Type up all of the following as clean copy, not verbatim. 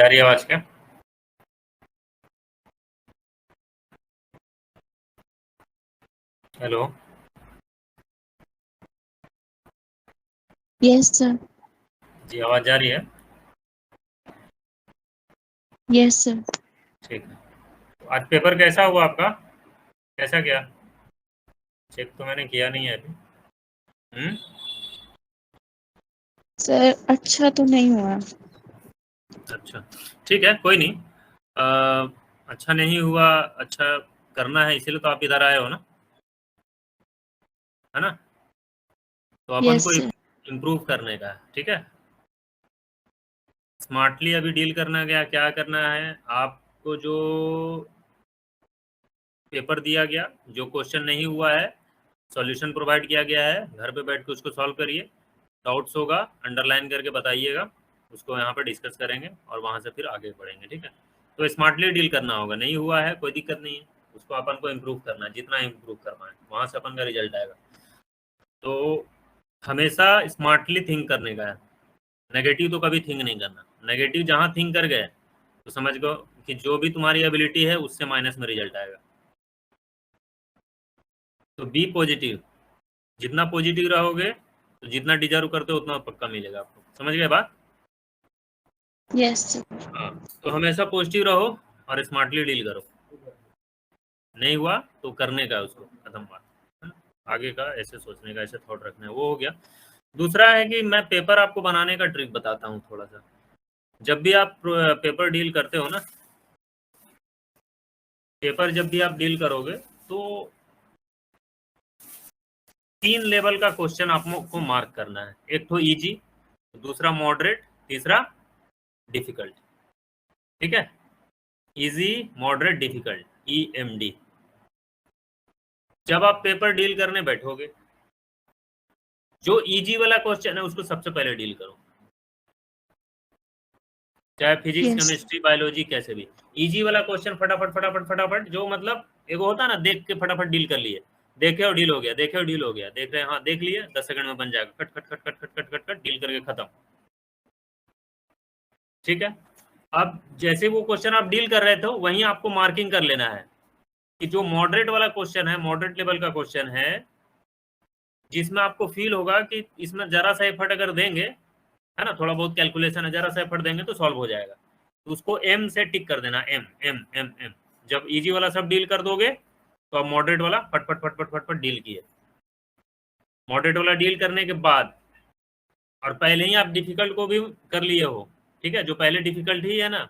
जा रही है आवाज क्या? हेलो। Yes sir. जी आवाज जा रही है? Yes sir. ठीक है। आज पेपर कैसा हुआ आपका? कैसा गया? चेक तो मैंने किया नहीं है अभी। सर अच्छा तो नहीं हुआ। अच्छा, ठीक है, कोई नहीं। अच्छा नहीं हुआ, अच्छा करना है, इसीलिए तो आप इधर आए हो ना, है ना? तो अपन यस को सर। इम्प्रूव करने का है, ठीक है। स्मार्टली अभी डील करना गया, क्या करना है आपको? जो पेपर दिया गया, जो क्वेश्चन नहीं हुआ है, सॉल्यूशन प्रोवाइड किया गया है, घर पे बैठ के उसको सॉल्व करिए। डाउट्स होगा अंडरलाइन करके बताइएगा, उसको यहाँ पे डिस्कस करेंगे और वहाँ से फिर आगे बढ़ेंगे, ठीक है। तो स्मार्टली डील करना होगा, नहीं हुआ है कोई दिक्कत नहीं है, उसको अपन को इम्प्रूव करना है, जितना इम्प्रूव करना है वहाँ से अपन का रिजल्ट आएगा। तो हमेशा स्मार्टली थिंक करने का है, नेगेटिव तो कभी थिंक नहीं करना। नेगेटिव जहाँ थिंक कर गए तो समझ गो कि जो भी तुम्हारी एबिलिटी है उससे माइनस में रिजल्ट आएगा। तो बी पॉजिटिव, जितना पॉजिटिव रहोगे तो जितना डिजर्व करते हो उतना पक्का मिलेगा आपको, समझ गए बात? Yes sir. हाँ, तो हमेशा पॉजिटिव रहो और स्मार्टली डील करो। नहीं हुआ तो करने का है उसको, खत्म बात, है ना? आगे का ऐसे सोचने का, ऐसे थॉट रखना है, वो हो गया। दूसरा है कि मैं पेपर आपको बनाने का ट्रिक बताता हूँ थोड़ा सा। जब भी आप पेपर डील करते हो ना, पेपर जब भी आप डील करोगे तो 3 लेवल का क्वेश्चन आपको मार्क करना है। एक तो इजी, दूसरा मॉडरेट, तीसरा डिफिकल्ट, ठीक है। Easy, moderate, difficult, EMD। जब आप पेपर डील करने बैठोगे, जो इजी वाला क्वेश्चन है उसको सबसे पहले डील करो, चाहे फिजिक्स, यस। केमिस्ट्री, बायोलॉजी, कैसे भी। इजी वाला क्वेश्चन फटाफट फटाफट फटाफट, जो मतलब एगो होता है ना, देख के फटाफट डील कर लिए, देखे और डील हो गया, देखे और डील हो गया, देख रहे हैं, हाँ देख लिए, 10 सेकंड में बन जाएगा, cut cut cut cut cut cut cut cut deal करके खत्म, ठीक है। अब जैसे वो क्वेश्चन आप डील कर रहे थे वहीं आपको मार्किंग कर लेना है कि जो मॉडरेट वाला क्वेश्चन है, मॉडरेट लेवल का क्वेश्चन है, जिसमें आपको फील होगा कि इसमें जरा सा एफर्ट अगर देंगे, है ना, थोड़ा बहुत कैलकुलेशन है, जरा सा एफर्ट देंगे तो सॉल्व हो जाएगा, तो उसको M से टिक कर देना, M M M M। जब इजी वाला सब डील कर दोगे तो अब मॉडरेट वाला फटफट फटफट फटफट डील किए। मॉडरेट वाला डील करने के बाद, और पहले ही आप डिफिकल्ट को भी कर लिए हो, ठीक है, जो पहले डिफिकल्ट ही है ना,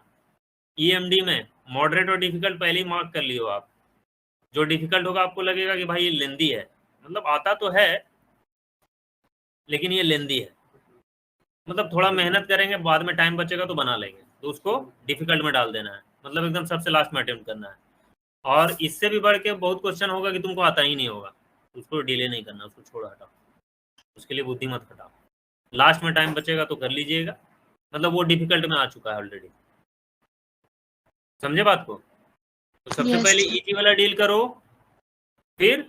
EMD में मॉडरेट और डिफिकल्ट पहले ही मार्क कर लिए हो आप। जो डिफिकल्ट होगा आपको लगेगा कि भाई ये लेंदी है, मतलब आता तो है लेकिन ये लेंदी है, मतलब थोड़ा मेहनत करेंगे, बाद में टाइम बचेगा तो बना लेंगे, तो उसको डिफिकल्ट में डाल देना है, मतलब एकदम सबसे लास्ट में अटेम्प्ट करना है। और इससे भी बढ़ के बहुत क्वेश्चन होगा कि तुमको आता ही नहीं होगा, उसको डिले नहीं करना, उसको छोड़ हटाओ, उसके लिए बुद्धि मत खटाओ, लास्ट में टाइम बचेगा तो कर लीजिएगा, मतलब वो डिफिकल्ट में आ चुका है ऑलरेडी, समझे बात को? तो सबसे यस पहले सर। इजी वाला डील करो, फिर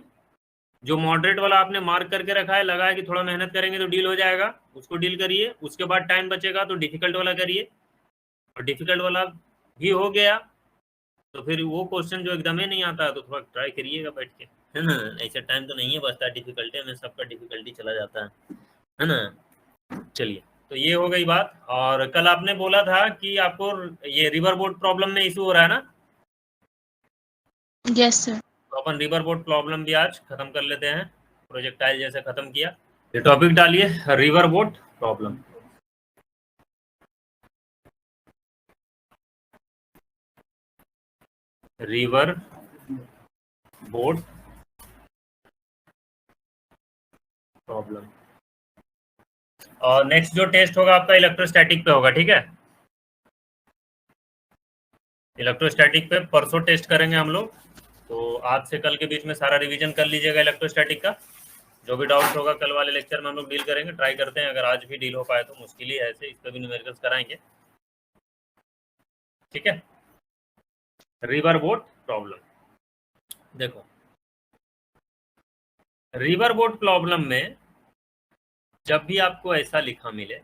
जो मॉडरेट वाला आपने मार्क करके रखा है, लगा है कि थोड़ा मेहनत करेंगे तो डील हो जाएगा, उसको डील करिए, उसके बाद टाइम बचेगा तो डिफिकल्ट वाला करिए, और डिफिकल्ट वाला भी हो गया तो फिर वो क्वेश्चन जो एकदम ही नहीं आता है तो थोड़ा ट्राई करिएगा बैठ के, है ना, ऐसा टाइम तो नहीं है बचता, डिफिकल्टी में सबका डिफिकल्टी चला जाता है ना। चलिए, तो ये हो गई बात। और कल आपने बोला था कि आपको ये रिवर बोट प्रॉब्लम में इशू हो रहा है ना, यस सर। तो अपन रिवर बोट प्रॉब्लम भी आज खत्म कर लेते हैं, प्रोजेक्टाइल जैसे खत्म किया। ये टॉपिक डालिए, river boat problem. River boat problem. और नेक्स्ट जो टेस्ट होगा आपका इलेक्ट्रोस्टैटिक पे होगा, ठीक है। इलेक्ट्रोस्टैटिक पे परसों टेस्ट करेंगे हम लोग, तो आज से कल के बीच में सारा रिवीजन कर लीजिएगा इलेक्ट्रोस्टैटिक का। जो भी डाउट होगा कल वाले लेक्चर में हम लोग डील करेंगे, ट्राई करते हैं, अगर आज भी डील हो पाए तो मुश्किल ही है, ऐसे इस पर भी न्यूमेरिकल्स कराएंगे, ठीक है। रिवर बोट प्रॉब्लम देखो, रिवर बोट प्रॉब्लम में जब भी आपको ऐसा लिखा मिले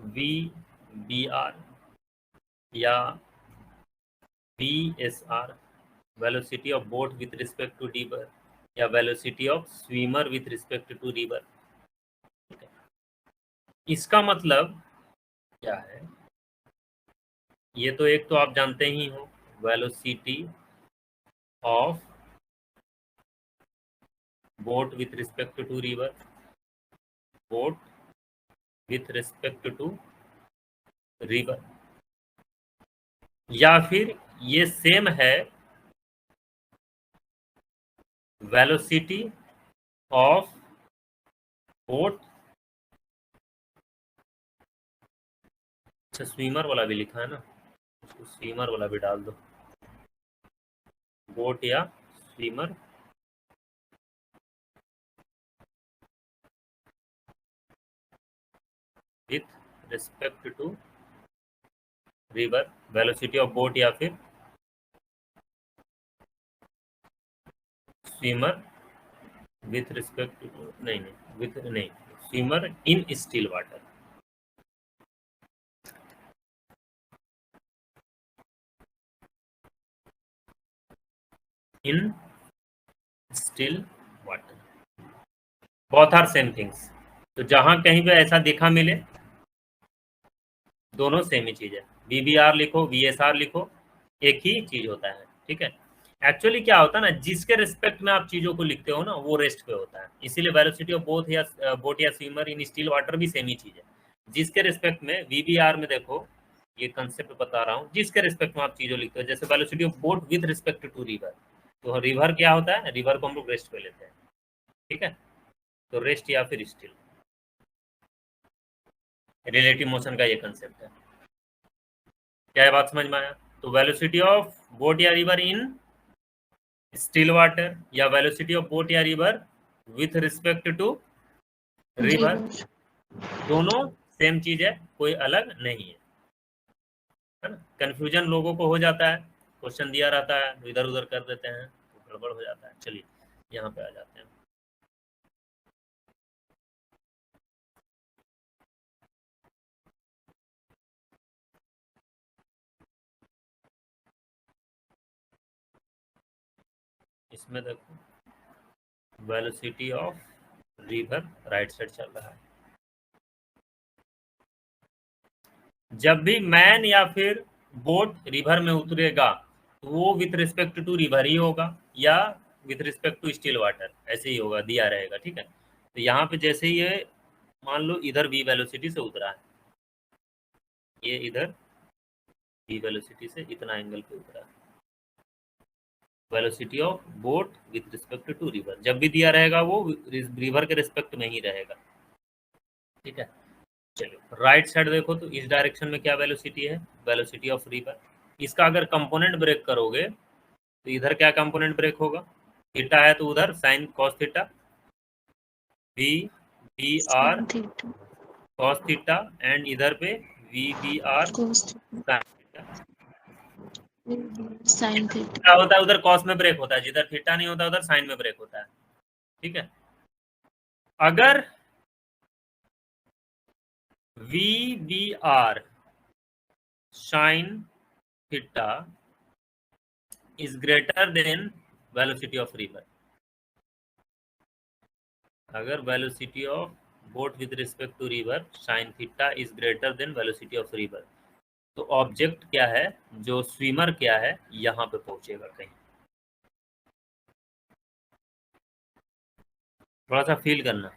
VBR या VSR, velocity of boat with respect to river, या velocity of swimmer with respect to river. इसका मतलब क्या है? ये तो एक तो आप जानते ही हो, velocity of boat with respect to river, boat with respect to river, या फिर ये सेम है वेलोसिटी ऑफ बोट, अच्छा स्विमर वाला भी लिखा है ना, उसको स्विमर वाला भी डाल दो, बोट या swimmer with respect to river, velocity of boat या फिर स्विमर विथ रिस्पेक्ट टू, नहीं swimmer in still water. In still water, both are same things. तो जहां कहीं पे ऐसा दिखा मिले, दोनों सेम ही चीज है। VBR लिखो, VSR लिखो, एक ही चीज होता है, ठीक है। एक्चुअली क्या होता है ना, जिसके रिस्पेक्ट में आप चीजों को लिखते हो ना, वो रेस्ट पे होता है। इसीलिए वेलोसिटी ऑफ बोट या स्विमर इन स्टिल वाटर भी सेम ही चीज है। जिसके रिस्पेक्ट में VBR में देखो, ये कंसेप्ट बता रहा हूँ, जिसके रिस्पेक्ट में आप चीजों लिखते हो, जैसे velocity of boat with respect to river, तो रिवर क्या होता है, रिवर को हम लोग रेस्ट पे लेते हैं, ठीक है। तो रेस्ट या फिर स्टिल, रिलेटिव मोशन का ये कंसेप्ट है। क्या ये बात समझ में आया? तो वेलोसिटी ऑफ बोट या रिवर इन स्टिल वाटर, या वेलोसिटी ऑफ बोट या river with respect to river, दोनों सेम चीज है, कोई अलग नहीं है ना। कंफ्यूजन लोगों को हो जाता है, क्वेश्चन दिया रहता है, इधर उधर कर देते हैं तो गड़बड़ हो जाता है। चलिए यहाँ पे आ जाते हैं। इसमें देखो, velocity of river right side चल रहा है। जब भी मैन या फिर बोट रिवर में उतरेगा तो वो विथ रिस्पेक्ट टू रिवर ही होगा, या with respect to still water, ऐसे ही होगा, दिया रहेगा, ठीक है। तो यहाँ पे जैसे ये मान लो इधर v वेलोसिटी से उतरा है, ये इधर v वेलोसिटी से इतना एंगल पे उतरा है, velocity of boat with respect to river, जब भी दिया रहेगा वो रिवर के रिस्पेक्ट में ही रहेगा, ठीक है। चलिए राइट साइड देखो, तो इस डायरेक्शन में क्या वेलोसिटी है, वेलोसिटी ऑफ रिवर। इसका अगर कंपोनेंट ब्रेक करोगे तो इधर क्या कंपोनेंट ब्रेक होगा, थीटा है तो उधर sine cos theta, VBR cos theta, and इधर पे VBR साइन थीटा। क्या होता है, उधर कॉस में ब्रेक होता है, जिधर थीटा नहीं होता उधर साइन में ब्रेक होता है, ठीक है। अगर VBR sine theta is greater than velocity of river, अगर velocity of boat with respect to river sin theta is greater than velocity of river, तो ऑब्जेक्ट क्या है, जो स्विमर क्या है, यहाँ पे पहुंचेगा कहीं। थोड़ा सा फील करना,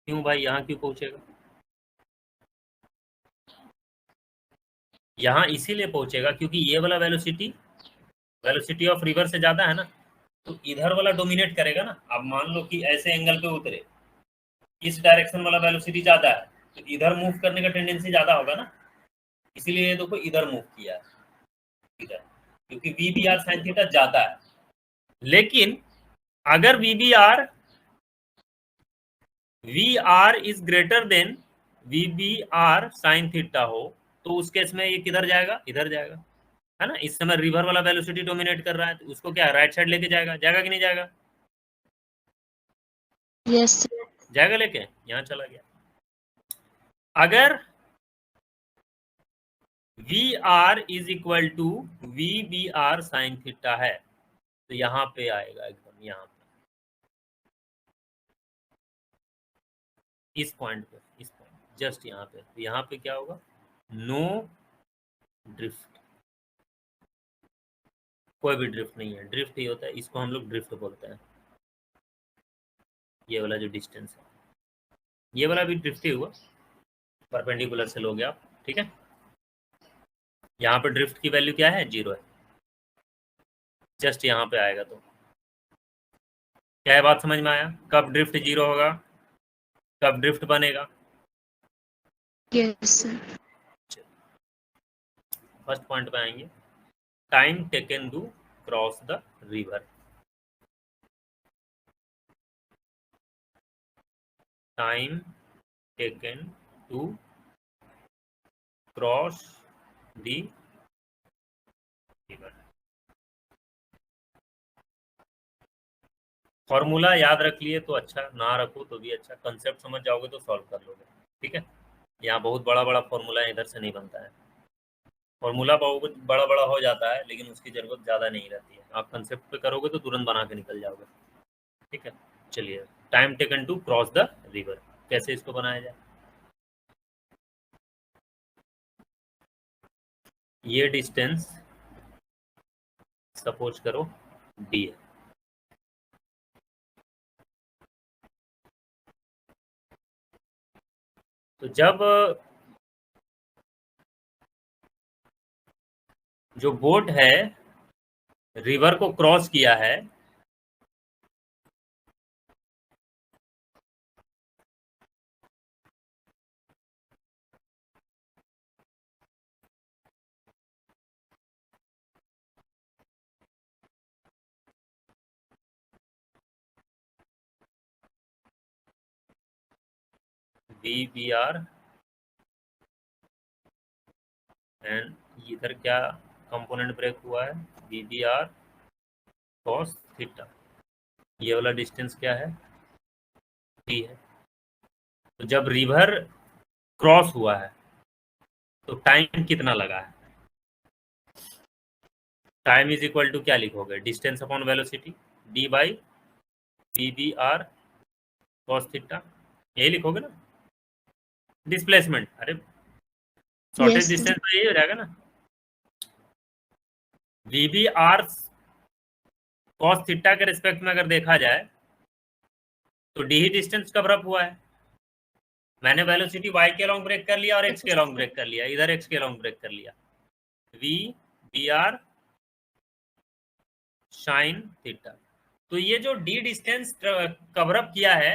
क्यों भाई यहाँ क्यों पहुंचेगा, यहाँ इसीलिए पहुंचेगा क्योंकि ये वाला वेलोसिटी ऑफ रिवर से ज्यादा है ना, तो इधर वाला डोमिनेट करेगा ना। अब मान लो कि ऐसे एंगल पे उतरे, इस डायरेक्शन वाला वेलोसिटी ज्यादा है, तो इधर मूव करने का टेंडेंसी ज्यादा होगा ना, इसीलिए ये देखो इधर मूव किया इधर, क्योंकि VBR sin थीटा ज्यादा है। लेकिन अगर VR is greater than VBR sin theta हो, तो उस केस में ये किधर जाएगा, इधर जाएगा, है ना। इस समय रिवर वाला वेलोसिटी डोमिनेट कर रहा है, तो उसको क्या राइट साइड लेके जाएगा, जाएगा कि नहीं जाएगा, यस जाएगा लेके, यहाँ चला गया। अगर V R is equal to V B R sine theta है, तो यहाँ पे आएगा एकदम, यहाँ पे इस पॉइंट पे, इस पॉइंट जस्ट यहाँ पे, तो यहाँ पे क्या होगा, नो ड्रिफ्ट, कोई भी ड्रिफ्ट नहीं है, ड्रिफ्ट ही होता है, इसको हम लोग ड्रिफ्ट बोलते हैं। ये वाला जो डिस्टेंस है, ये वाला भी ड्रिफ्ट ही हुआ, परपेंडिकुलर से लोगे आप, ठीक है। यहाँ पे ड्रिफ्ट की वैल्यू क्या है, 0 है, जस्ट यहाँ पे आएगा। तो क्या है, बात समझ में आया, कब ड्रिफ्ट 0 होगा, कब ड्रिफ्ट बनेगा। Yes sir. फर्स्ट पॉइंट पे आएंगे, time taken to cross the river. Time taken to cross the river. Formula याद रख लिए तो अच्छा, ना रखो तो भी अच्छा, कंसेप्ट समझ जाओगे तो सॉल्व कर लोगे, ठीक है। यहाँ बहुत बड़ा बड़ा फॉर्मूला इधर से नहीं बनता है, फॉर्मूला बहुत बड़ा बड़ा हो जाता है लेकिन उसकी जरूरत ज़्यादा नहीं रहती है, आप कंसेप्ट पे करोगे तो तुरंत बना के निकल जाओगे, ठीक है। चलिए, time taken to cross the river, कैसे इसको बनाया जाए। ये डिस्टेंस सपोज करो डी है, तो जब जो बोट है रिवर को क्रॉस किया है, वी बी आर एंड इधर क्या कंपोनेंट ब्रेक हुआ है, V B R cos theta, ये वाला डिस्टेंस क्या है, टी है। तो जब रिवर क्रॉस हुआ है तो टाइम कितना लगा है, टाइम इज इक्वल टू क्या लिखोगे, distance upon velocity, D by V B R cos theta, यही लिखोगे ना। डिस्प्लेसमेंट, अरे शॉर्टेज यस डिस्टेंस सर। तो यही हो जाएगा ना, V B R cos theta के रिस्पेक्ट में अगर देखा जाए तो डी ही डिस्टेंस कवर अप हुआ है, मैंने वेलोसिटी y के लॉन्ग ब्रेक कर लिया और x के लॉन्ग ब्रेक कर लिया, इधर x के लॉन्ग ब्रेक कर लिया, v B R sine theta. तो ये जो डी डिस्टेंस कवर अप किया है,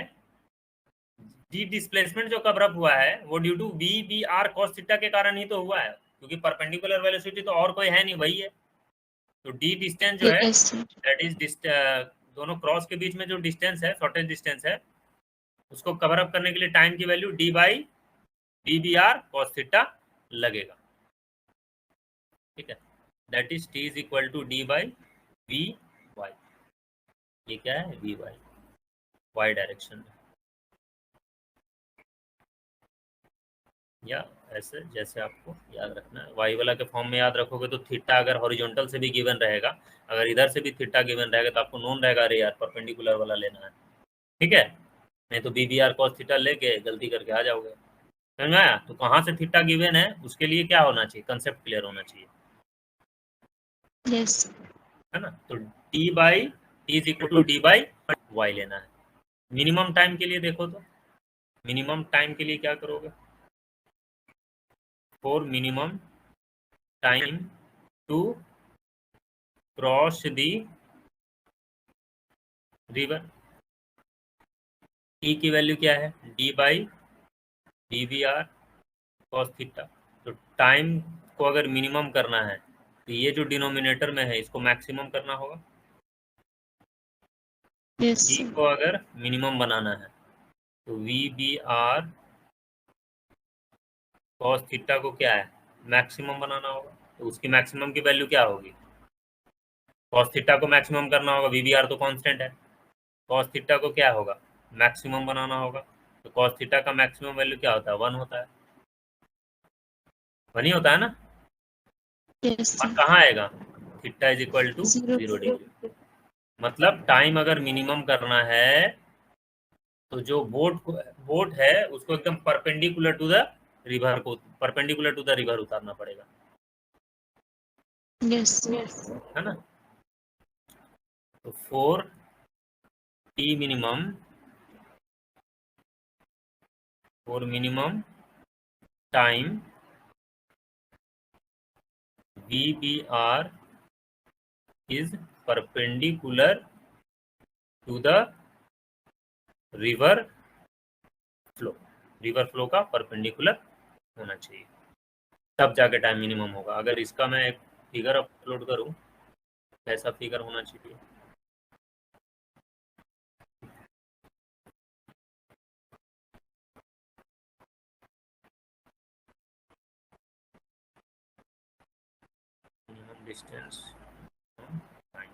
डी डिस्प्लेसमेंट जो कवर अप हुआ है वो due to V B R cos theta के कारण ही तो हुआ है, क्योंकि परपेंडिकुलर वेलोसिटी तो और कोई है नहीं, वही है। तो डी डिस्टेंस जो है यस सर। दैट इज दोनों क्रॉस के बीच में जो डिस्टेंस है, शॉर्टेज डिस्टेंस है, उसको कवर अप करने के लिए टाइम की value D by D B R cos theta लगेगा, ठीक है। That is T is equal to D by V Y, ये क्या है, वी वाई, वाई डायरेक्शन में, या ऐसे जैसे आपको याद रखना है, वाई वाला के फॉर्म में याद रखोगे तो थीटा अगर हॉरिजॉन्टल से भी गिवन रहेगा, अगर इधर से भी थीटा गिवन रहेगा तो आपको नोन रहेगा, अरे यार परपेंडिकुलर वाला लेना है, ठीक है। नहीं तो B B R cos theta लेके गलती करके आ जाओगे, समझ में आया। तो कहाँ से थीटा गिवन है उसके लिए क्या होना चाहिए, कंसेप्ट क्लियर होना चाहिए, यस। है ना। तो T by T is equal to D by Y लेना है। मिनिमम टाइम के लिए देखो तो, मिनिमम टाइम के लिए क्या करोगे, for minimum time to cross the river, T की वैल्यू क्या है, D by D B R cos theta. तो टाइम को अगर मिनिमम करना है तो ये जो डिनोमिनेटर में है इसको मैक्सिमम करना होगा, यस टी सर। को अगर मिनिमम बनाना है तो V B R cos theta को क्या है, मैक्सिमम बनाना होगा, तो उसकी मैक्सिमम की वैल्यू क्या होगी, कॉस थीटा को मैक्सिमम करना होगा, वी बी आर तो कांस्टेंट है, कॉस थीटा को क्या होगा, मैक्सिमम बनाना होगा, तो कॉस थीटा का मैक्सिमम वैल्यू क्या होता है, 1 होता है, 1 ही होता है ना। यस और सर। कहाँ आएगा, theta is equal to 0 0 degree. मतलब टाइम अगर मिनिमम करना है तो जो बोट है उसको एकदम परपेंडिकुलर टू द रिवर को, परपेंडिकुलर टू द रिवर उतारना पड़ेगा, यस सर। है ना। तो 4 T minimum, for minimum time VBR is perpendicular to the river flow, river flow का परपेंडिकुलर होना चाहिए, तब जाके टाइम मिनिमम होगा। अगर इसका मैं एक फिगर अपलोड करूं, कैसा फिगर होना चाहिए, मिनिमम डिस्टेंस टाइम,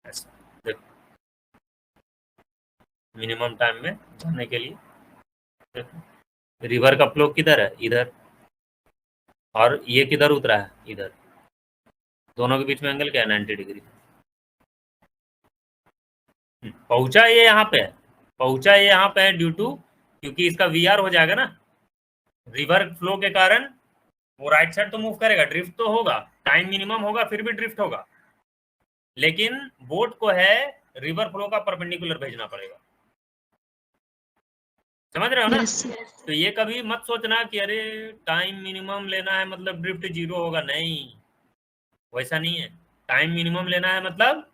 ऐसा देखो, मिनिमम टाइम में जाने के लिए देखो, रिवर का फ्लो किधर है, इधर, और ये किधर उतरा है, इधर, दोनों के बीच में एंगल क्या है, 90 डिग्री। पहुंचा ये यहाँ पे है, पहुंचा ये यहाँ पे है ड्यू टू, क्योंकि इसका VR हो जाएगा ना, रिवर फ्लो के कारण वो राइट साइड तो मूव करेगा, ड्रिफ्ट तो होगा, टाइम मिनिमम होगा फिर भी ड्रिफ्ट होगा, लेकिन बोट को है रिवर फ्लो का परपेंडिकुलर भेजना पड़ेगा, समझ रहे हो ना। Yes sir. तो ये कभी मत सोचना कि अरे टाइम मिनिमम लेना है मतलब ड्रिफ्ट 0 होगा, नहीं, वैसा नहीं है। टाइम मिनिमम लेना है मतलब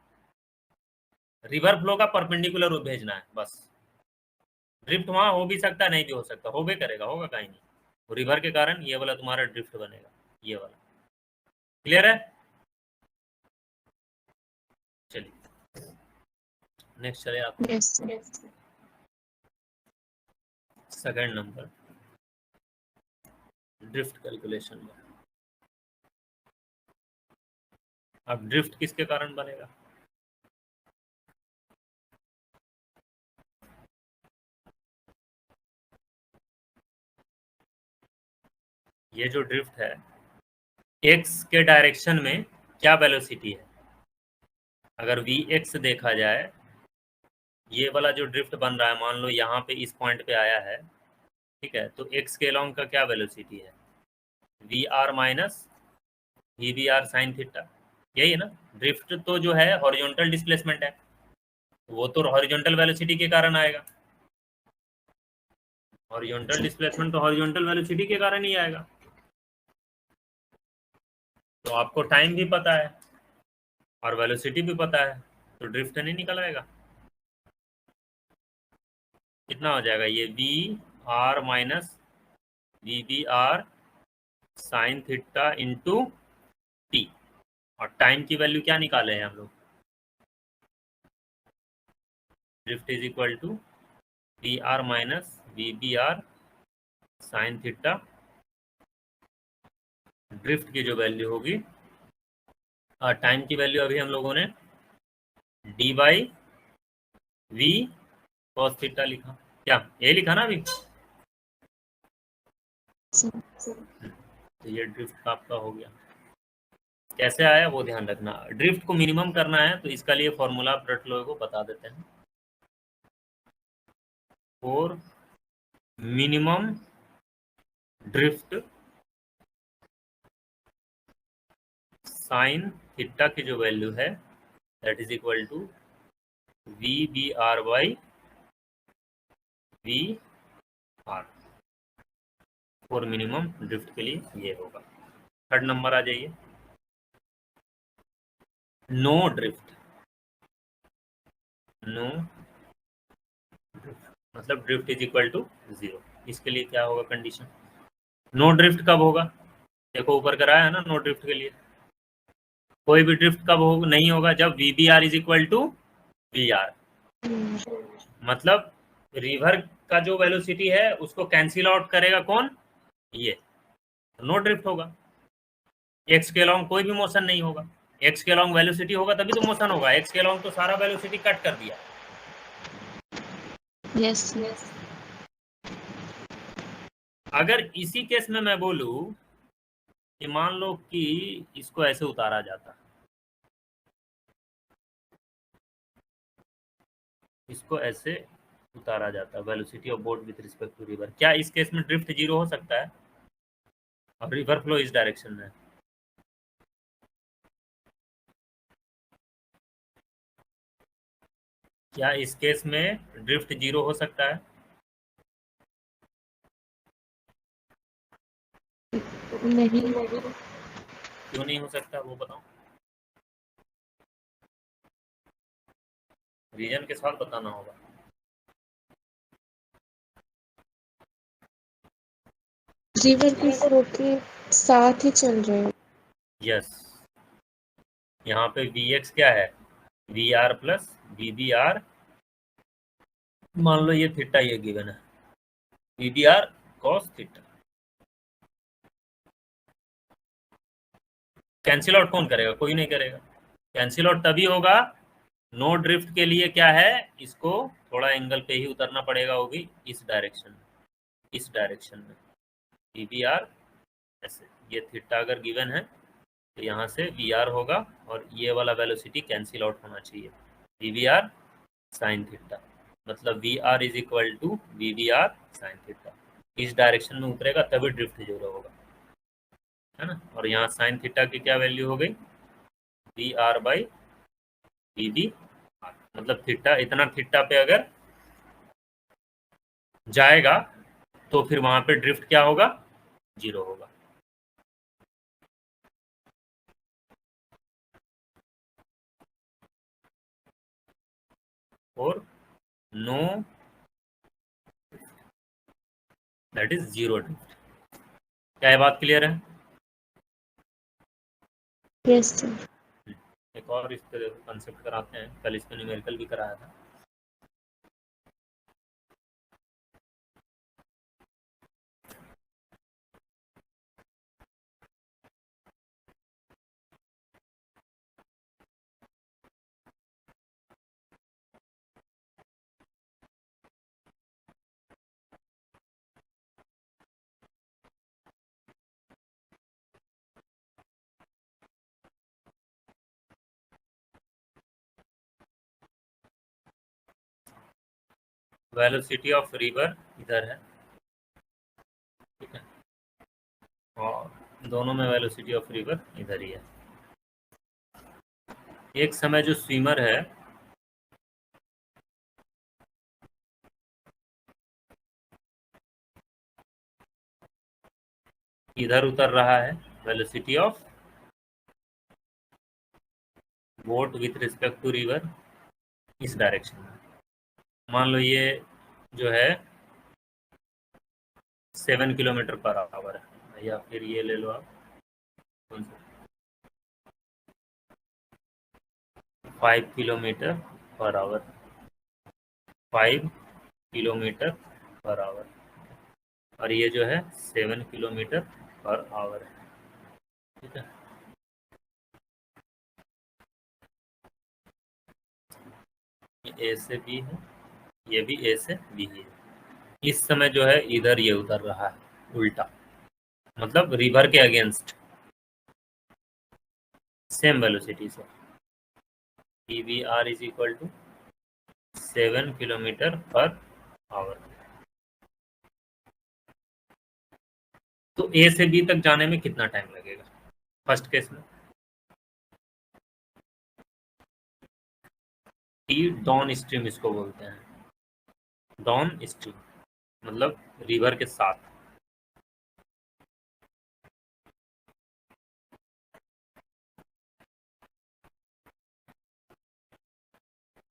रिवर फ्लो का परपेंडिकुलर भेजना है बस। ड्रिफ्ट वहां हो भी सकता है, नहीं भी हो सकता, हो भी करेगा, होगा कहीं नहीं, तो रिवर के कारण ये वाला तुम्हारा ड्रिफ्ट बनेगा, ये वाला। क्लियर है, चलिए नेक्स्ट चले आप, yes sir. Second number, drift calculation में। अब ड्रिफ्ट किसके कारण बनेगा, ये जो ड्रिफ्ट है एक्स के डायरेक्शन में क्या वेलोसिटी है, अगर Vx देखा जाए, ये वाला जो ड्रिफ्ट बन रहा है, मान लो यहाँ पे इस पॉइंट पे आया है, ठीक है, तो x के लॉन्ग का क्या वेलोसिटी है, VR minus VBR sine theta, यही है ना। ड्रिफ्ट तो जो है हॉरिजॉन्टल डिस्प्लेसमेंट है, वो तो हॉरिजॉन्टल वेलोसिटी के कारण आएगा, हॉरिजॉन्टल डिस्प्लेसमेंट तो हॉरिजॉन्टल वेलोसिटी के कारण ही आएगा। तो आपको टाइम भी पता है और वेलोसिटी भी पता है, तो ड्रिफ्ट नहीं निकल आएगा। कितना हो जाएगा ये, VR minus VBR sine theta into T, और टाइम की वैल्यू क्या निकाले हैं हम लोग, drift is equal to VR minus VBR sine theta, drift की जो वैल्यू होगी, टाइम की वैल्यू अभी हम लोगों ने D by V cos theta लिखा, क्या ये लिखा ना अभी। तो ये ड्रिफ्ट आपका हो गया, कैसे आया वो ध्यान रखना। ड्रिफ्ट को मिनिमम करना है तो इसका लिए फॉर्मूला ब्रट लोगों को बता देते हैं, for minimum drift sine theta की जो वैल्यू है that is equal to VBR by VR, for minimum drift के लिए ये होगा। थर्ड नंबर आ जाइए, नो ड्रिफ्ट, नो ड्रिफ्ट मतलब ड्रिफ्ट इज इक्वल टू 0, इसके लिए क्या होगा कंडीशन, नो ड्रिफ्ट कब होगा, देखो ऊपर कराया है ना, नो ड्रिफ्ट के लिए कोई भी ड्रिफ्ट कब हो नहीं होगा, जब VBR is equal to VR, मतलब रिवर का जो वेलोसिटी है उसको कैंसिल आउट करेगा कौन, ये, नो ड्रिफ्ट होगा, एक्स के अलोंग कोई भी मोशन नहीं होगा, एक्स के अलॉन्ग वेलोसिटी होगा तभी तो मोशन होगा, एक्स के अलॉन्ग तो सारा वेलोसिटी कट कर दिया। यस। अगर इसी केस में मैं बोलूं कि मान लो कि इसको ऐसे उतारा जाता, इसको ऐसे उतारा जाता velocity of boat with respect to river, क्या इस केस में ड्रिफ्ट जीरो हो सकता है? और रिवर फ्लो इस डायरेक्शन में, क्या इस केस में ड्रिफ्ट जीरो हो सकता है? नहीं। क्यों नहीं हो सकता वो बताओ, रीजन के साथ बताना होगा। रिवर की फ्लो के साथ ही चल रहे हो। यस, यहाँ पे Vx क्या है, V R plus V B R, मान लो ये थीटा ये गिवन है, V B R cos theta. Cancel out कौन करेगा? कोई नहीं करेगा। कैंसिल आउट तभी होगा, नो ड्रिफ्ट के लिए क्या है, इसको थोड़ा एंगल पे ही उतरना पड़ेगा, होगी इस डायरेक्शन में, इस डायरेक्शन में वी बी आर ऐसे, ये थीटा अगर गिवन है तो यहाँ से वी आर होगा और ये वाला वेलोसिटी कैंसिल आउट होना चाहिए, V B R sine theta, मतलब V R is equal to V B R sine theta. इस डायरेक्शन में उतरेगा तभी ड्रिफ्ट जीरो होगा, है ना। और यहाँ साइन थीटा की क्या वैल्यू हो गई, V R by V B R, मतलब थीटा, इतना थीटा पे अगर जाएगा तो फिर वहां पे ड्रिफ्ट क्या होगा, जीरो होगा। और no, that is zero drift. क्या ये बात क्लियर है? Yes sir. एक और इस पे कंसेप्ट कराते हैं, कल इसमें न्यूमेरिकल भी कराया था। वेलोसिटी ऑफ रिवर इधर है, ठीक है, और दोनों में वेलोसिटी ऑफ रिवर इधर ही है। एक समय जो स्विमर है इधर उतर रहा है, velocity of boat with respect to river इस डायरेक्शन में, मान लो ये जो है 7 किलोमीटर पर आवर है, या फिर ये ले लो आप कौन सा 5 kilometre per our, 5 kilometre per our, और ये जो है 7 किलोमीटर पर आवर है, ठीक है। ये ए से बी है, ये भी ए से बी है। इस समय जो है इधर ये उतर रहा है उल्टा, मतलब रिवर के अगेंस्ट सेम वेलोसिटी से, P V R is equal to 7 kilometre per hour. तो ए से बी तक जाने में कितना टाइम लगेगा फर्स्ट केस में? टी डाउन स्ट्रीम इसको बोलते हैं, डाउन स्ट्रीम मतलब रिवर के साथ।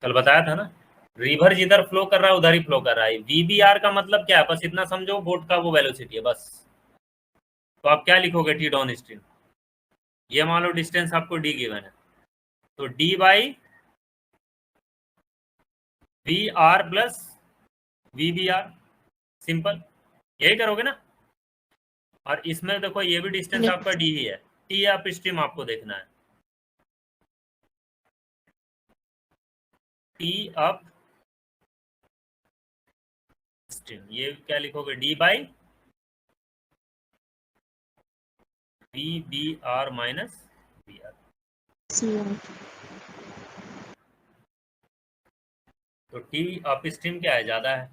कल बताया था ना, रिवर जिधर फ्लो कर रहा है उधर ही फ्लो कर रहा है। वीबीआर का मतलब क्या है, बस इतना समझो, बोट का वो वेलोसिटी है बस। तो आप क्या लिखोगे, टी डाउन स्ट्रीम, ये मान लो डिस्टेंस आपको डी गिवन है, तो D by V R plus V B R, simple, यही करोगे ना। और इसमें देखो ये भी डिस्टेंस आपका डी ही है, टी अप स्ट्रीम आपको देखना है, टी अप स्ट्रीम, ये क्या लिखोगे, D by V B R minus B R. CR तो टी अप स्ट्रीम क्या है, ज़्यादा है,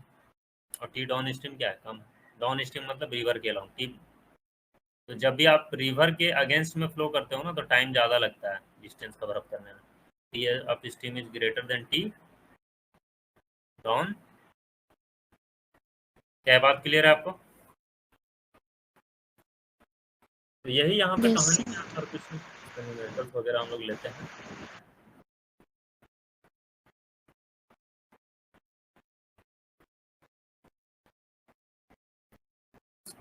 और टी डाउन स्ट्रीम क्या है, कम है। डाउन स्ट्रीम मतलब रिवर के अलाउंग टी। तो जब भी आप रिवर के अगेंस्ट में फ्लो करते हो ना, तो टाइम ज़्यादा लगता है डिस्टेंस कवर अप करने में। T up stream is greater than T down. क्या बात क्लियर है आपको? तो यही यहाँ पे yes कहानी sir. है, और कुछ न्यूमेरिकल्स वगैरह हम लोग लेते हैं।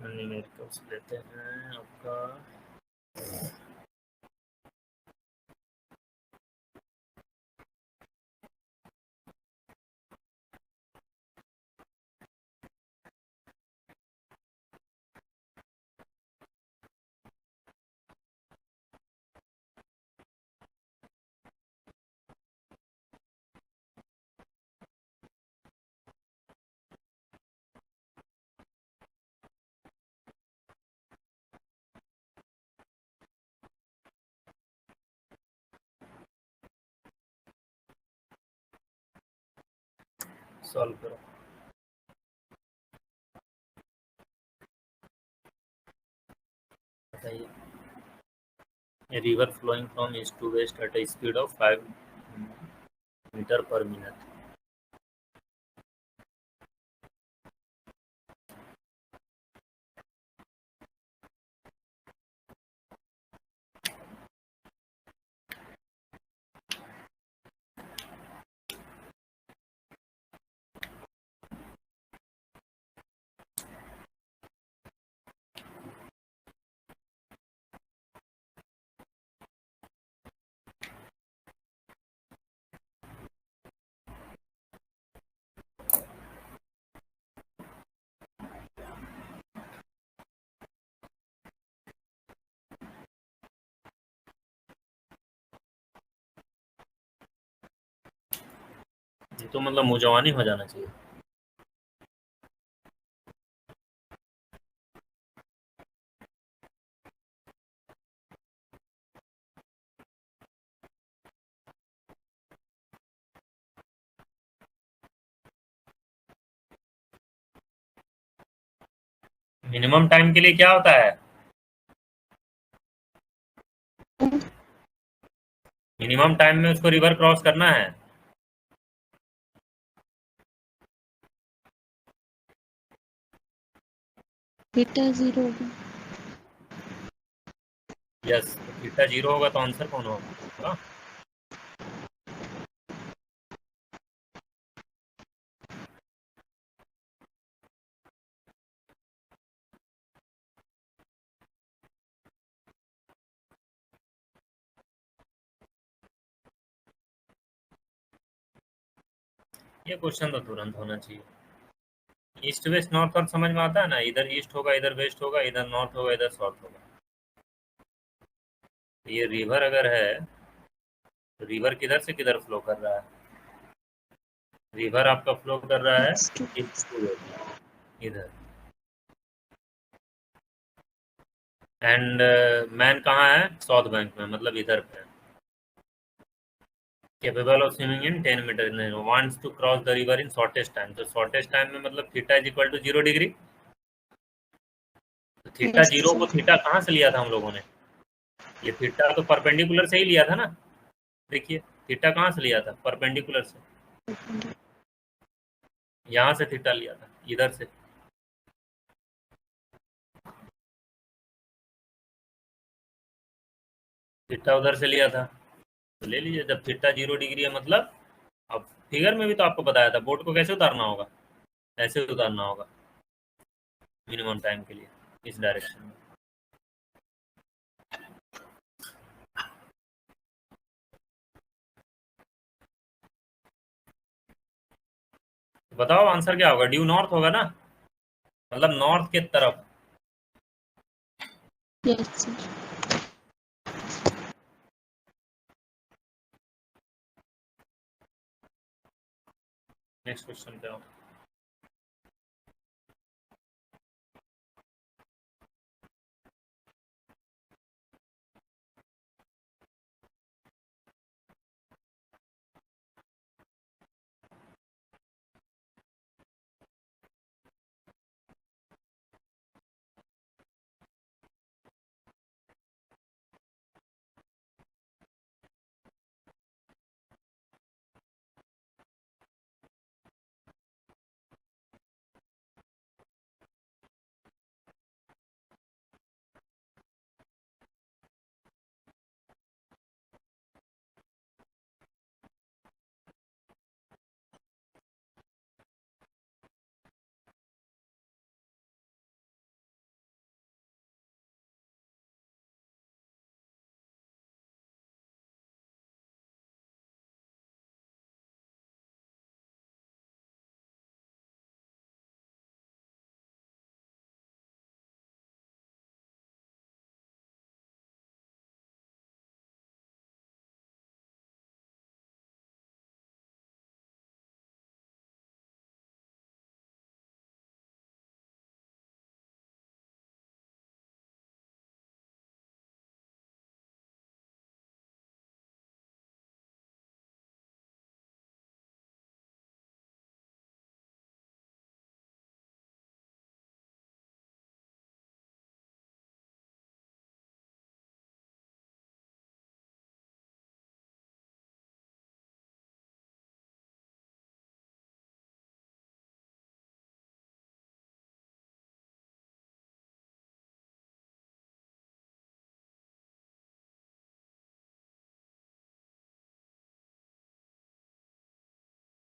न्यूमेरिकल्स लेते हैं आपका। सॉल्व करो, बताइए। A river flowing from east to west at a speed of 5 meter per minute. ये तो मतलब मुजवानी हो जाना चाहिए। मिनिमम टाइम के लिए क्या होता है, मिनिमम टाइम में उसको रिवर क्रॉस करना है। थीटा 0 होगा। यस, थीटा 0 होगा तो आंसर कौन होगा? ये क्वेश्चन तो तुरंत होना चाहिए। ईस्ट वेस्ट नॉर्थ और समझ में आता है ना, इधर ईस्ट होगा, इधर वेस्ट होगा, इधर नॉर्थ होगा, इधर साउथ होगा। तो ये रिवर अगर है तो रिवर किधर से किधर फ्लो कर रहा है, रिवर आपका फ्लो कर रहा है East to east to west इधर। एंड मैन कहाँ है, साउथ बैंक में, मतलब इधर पे। Capable of swimming in 10 metre, wants to cross the river in shortest time. तो शॉर्टेस्ट टाइम में मतलब theta is equal to 0 degree. तो थीटा yes 0 sir. को थीटा कहाँ से लिया था हम लोगों ने, ये थीटा तो परपेंडिकुलर से ही लिया था ना। देखिए थीटा कहाँ से लिया था, परपेंडिकुलर से, यहाँ से थीटा लिया था, इधर से। थीटा उधर से लिया था, तो ले लीजिए। जब थीटा 0 डिग्री है मतलब, अब फिगर में भी तो आपको बताया था, बोर्ड को कैसे उतारना होगा, ऐसे उतारना होगा मिनिमम टाइम के लिए, इस डायरेक्शन में। बताओ आंसर क्या होगा, ड्यू नॉर्थ होगा ना, मतलब नॉर्थ के तरफ। yes sir. नेक्स्ट क्वेश्चन पे आओ।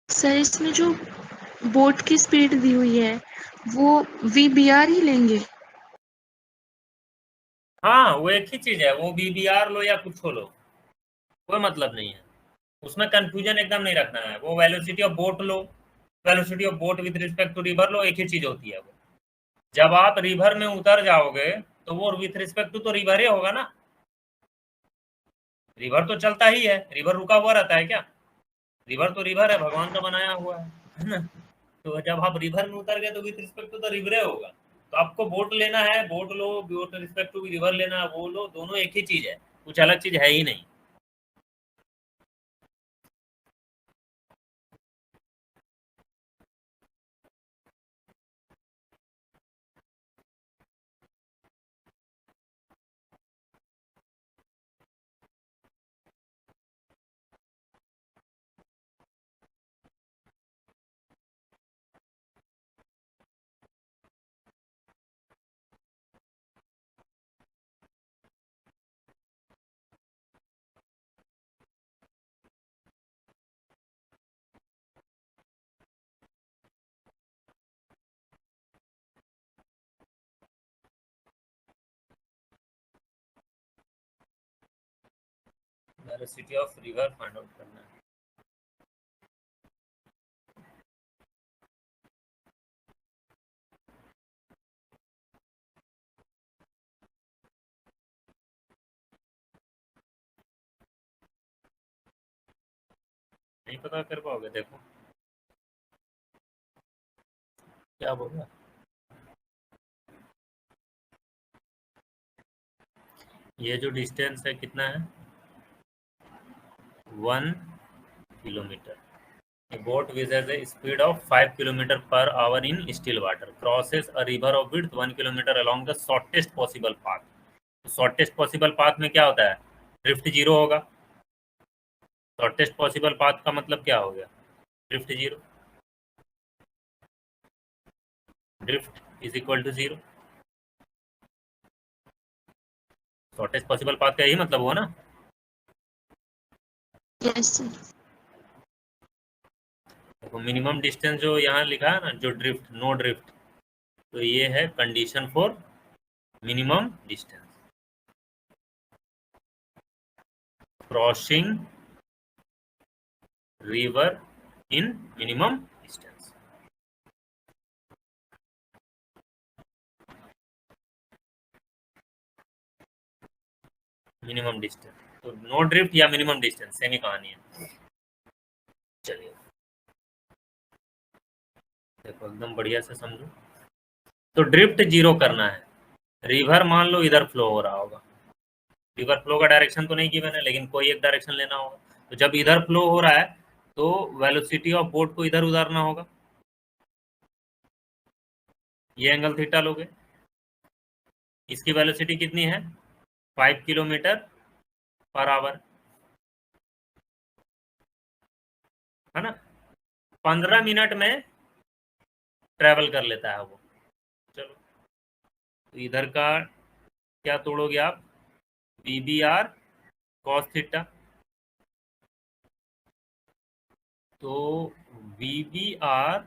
सर इसमें जो बोट की स्पीड दी हुई है वो VBR ही लेंगे? हाँ, वो एक ही चीज है, वो VBR लो या कुछ लो, कोई मतलब नहीं है उसमें। कंफ्यूजन एकदम नहीं रखना है। वो वेलोसिटी ऑफ बोट लो, velocity of boat with respect to river लो, एक ही चीज होती है वो। जब आप रिवर में उतर जाओगे तो वो विथ रिस्पेक्ट टू तो रिवर ही होगा ना। रिवर तो चलता ही है, रिवर रुका हुआ रहता है क्या? रिवर तो रिवर है, भगवान का बनाया हुआ है ना। तो जब आप रिवर में उतर गए तो विथ रिस्पेक्ट टू तो रिवरे होगा। तो आपको बोट लेना है, बोट लो, बोट रिस्पेक्ट टू रिवर लेना है, वो लो, दोनों एक ही चीज है, कुछ अलग चीज है ही नहीं। Velocity of river find out करना है। नहीं पता कर पाओगे? देखो क्या बोला। ये जो डिस्टेंस है कितना है? 1 kilometre. A boat which has a speed of 5 kilometer per hour in still water crosses a river of width 1 kilometer along the shortest possible path. Shortest possible path में क्या होता है? ड्रिफ्ट जीरो होगा। Shortest possible path का मतलब क्या हो गया? Drift zero. Drift is equal to zero. Shortest possible path का यही मतलब हुआ ना। Yes sir. देखो मिनिमम डिस्टेंस जो यहाँ लिखा है ना, जो ड्रिफ्ट, नो ड्रिफ्ट, तो ये है condition for minimum distance. Crossing river in minimum distance. Minimum distance तो नो ड्रिफ्ट या मिनिमम डिस्टेंस, सेम ही कहानी है। चलिए देखो एकदम बढ़िया से समझो। तो ड्रिफ्ट जीरो करना है। रिवर मान लो इधर फ्लो हो रहा होगा, रिवर फ्लो का डायरेक्शन तो नहीं की मैंने, लेकिन कोई एक डायरेक्शन लेना होगा। तो जब इधर फ्लो हो रहा है तो वेलोसिटी ऑफ बोट को इधर उतारना होगा, ये एंगल थीटा लोगे। इसकी वेलोसिटी कितनी है, 5 किलोमीटर पर आवर, है ना। 15 मिनट में ट्रेवल कर लेता है वो। चलो, तो इधर का क्या तोड़ोगे आप, V B R cos theta. तो V B R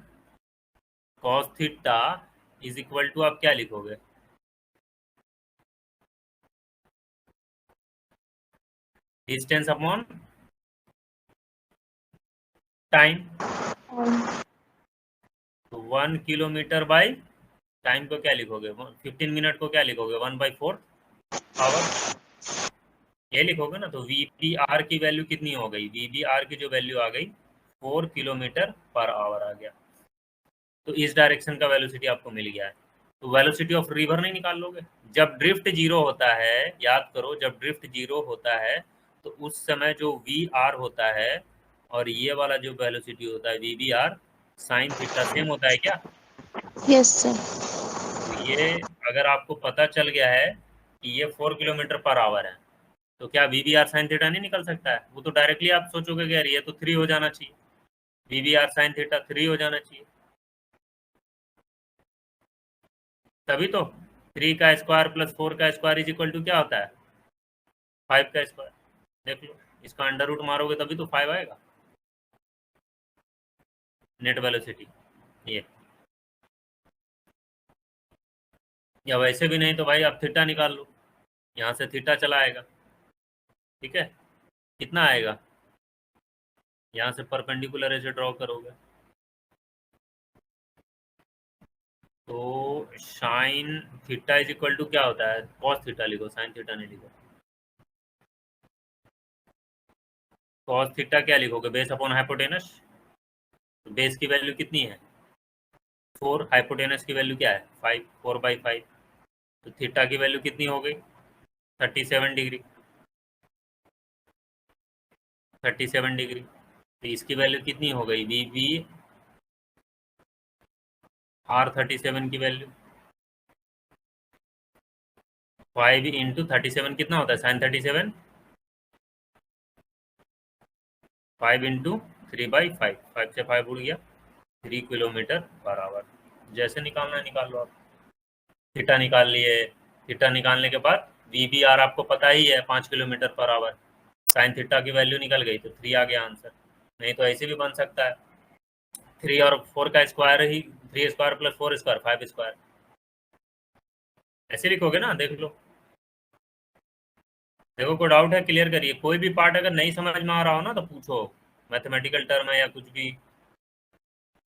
cos theta is equal to आप क्या लिखोगे, डिस्टेंस अपॉन टाइम। तो 1 किलोमीटर बाई टाइम को क्या लिखोगे, 15 मिनट को क्या लिखोगे, 1/4 आवर, ये लिखोगे ना। तो वी पी आर की वैल्यू कितनी हो गई, वी बी आर की जो वैल्यू आ गई 4 किलोमीटर पर आवर आ गया। तो इस डायरेक्शन का वेलोसिटी आपको मिल गया है। तो वेलोसिटी ऑफ रिवर नहीं निकाल लोगे, जब ड्रिफ्ट जीरो होता है, याद करो जब ड्रिफ्ट जीरो होता है तो उस समय जो वी आर होता है और ये वाला जो वेलोसिटी होता है V B R sine theta same होता है क्या। Yes sir. तो ये अगर आपको पता चल गया है कि ये 4 किलोमीटर पर आवर है, तो क्या V B R sine theta नहीं निकल सकता है, वो तो डायरेक्टली आप सोचोगे कि यार ये तो 3 हो जाना चाहिए, V B R sine theta 3 हो जाना चाहिए। तभी तो 3 का स्क्वायर प्लस 4 का स्क्वायर इज इक्वल टू क्या होता है, 5 का स्क्वायर। देख लो, इसका अंडर रूट मारोगे तभी तो 5 आएगा नेट वेलोसिटी ये। या वैसे भी नहीं तो भाई आप थीटा निकाल लो, यहाँ से थीटा चला आएगा, ठीक है। कितना आएगा, यहाँ से परपेंडिकुलर ऐसे ड्रॉ करोगे तो sine theta is equal to क्या होता है, कॉस थीटा लिखो, साइन थीटा नहीं लिखो। कॉस थीटा क्या लिखोगे, बेस अपॉन हाइपोटेनस। तो बेस की वैल्यू कितनी है 4, हाइपोटेनस की वैल्यू क्या है 5, 4/5। तो थीटा की वैल्यू कितनी हो गई 37 डिग्री, 37 डिग्री। तो इसकी वैल्यू कितनी हो गई, वी बी आर 37 की वैल्यू 5 × 37 कितना होता है साइन 37, 5 × 3/5, 5 से 5 उड़ गया, 3 किलोमीटर पर आवर। जैसे निकालना है निकाल लो आप। थीटा निकाल लिए, थीटा निकालने के बाद वी बी आर आपको पता ही है 5 kilometre per our, sign theta की वैल्यू निकल गई तो 3 आ गया आंसर। नहीं तो ऐसे भी बन सकता है 3 और 4 का स्क्वायर ही, 3 स्क्वायर प्लस 4 स्क्वायर 5 स्क्वायर, ऐसे लिखोगे ना। देख लो, देखो कोई डाउट है क्लियर करिए, कोई भी पार्ट अगर नहीं समझ में आ रहा हो ना तो पूछो, मैथमेटिकल टर्म है या कुछ भी